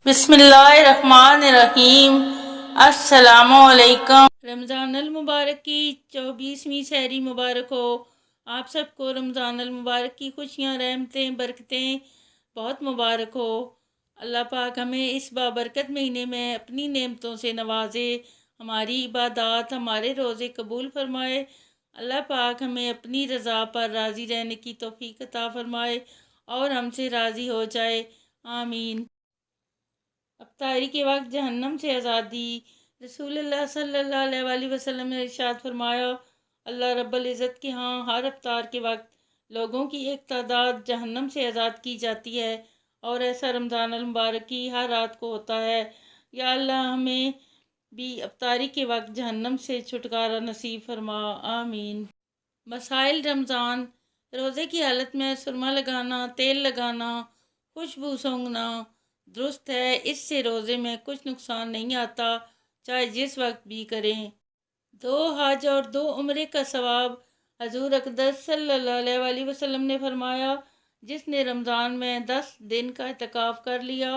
بسم اللہ الرحمن الرحیم۔ السلام علیکم۔ رمضان المبارک کی 24ویں سحری مبارک ہو۔ آپ سب کو رمضان المبارک کی خوشیاں، رحمتیں، برکتیں بہت مبارک ہو۔ اللہ پاک ہمیں اس بابرکت مہینے میں اپنی نعمتوں سے نوازے، ہماری عبادات، ہمارے روزے قبول فرمائے۔ اللہ پاک ہمیں اپنی رضا پر راضی رہنے کی توفیق عطا فرمائے اور ہم سے راضی ہو جائے، آمین۔ افطاری کے وقت جہنم سے آزادی۔ رسول اللہ صلی اللہ علیہ وآلہ وسلم نے ارشاد فرمایا، اللہ رب العزت کے ہاں ہر افطار کے وقت لوگوں کی ایک تعداد جہنم سے آزاد کی جاتی ہے، اور ایسا رمضان المبارک کی ہر رات کو ہوتا ہے۔ یا اللہ ہمیں بھی افطاری کے وقت جہنم سے چھٹکارا نصیب فرما، آمین۔ مسائل رمضان۔ روزے کی حالت میں سرما لگانا، تیل لگانا، خوشبو سونگھنا درست ہے، اس سے روزے میں کچھ نقصان نہیں آتا، چاہے جس وقت بھی کریں۔ 2 حج اور 2 عمرے کا ثواب۔ حضور اقدس صلی اللہ علیہ وآلہ وسلم نے فرمایا، جس نے رمضان میں 10 دن کا اعتکاف کر لیا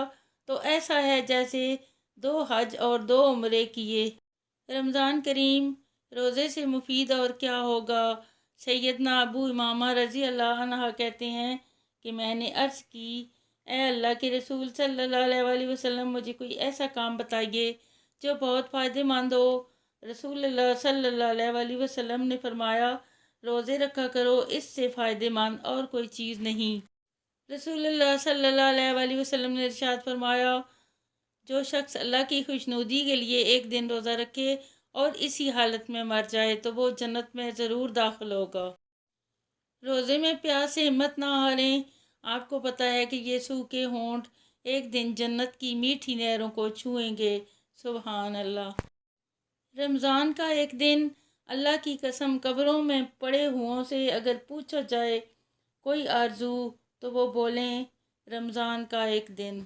تو ایسا ہے جیسے 2 حج اور 2 عمرے کیے۔ رمضان کریم روزے سے مفید اور کیا ہوگا۔ سیدنا ابو امامہ رضی اللہ عنہ کہتے ہیں کہ میں نے عرض کی، اے اللہ کے رسول صلی اللہ علیہ وآلہ وسلم، مجھے کوئی ایسا کام بتائیے جو بہت فائدہ مند ہو۔ رسول اللہ صلی اللہ علیہ وآلہ وسلم نے فرمایا، روزے رکھا کرو، اس سے فائدہ مند اور کوئی چیز نہیں۔ رسول اللہ صلی اللہ علیہ وآلہ وسلم نے ارشاد فرمایا، جو شخص اللہ کی خوشنودی کے لیے ایک دن روزہ رکھے اور اسی حالت میں مر جائے تو وہ جنت میں ضرور داخل ہوگا۔ روزے میں پیاس سے ہمت نہ ہاریں۔ آپ کو پتہ ہے کہ یہ سوکھے ہونٹ ایک دن جنت کی میٹھی نہروں کو چھوئیں گے، سبحان اللہ۔ رمضان کا ایک دن، اللہ کی قسم، قبروں میں پڑے ہوں سے اگر پوچھا جائے کوئی آرزو تو وہ بولیں رمضان کا ایک دن۔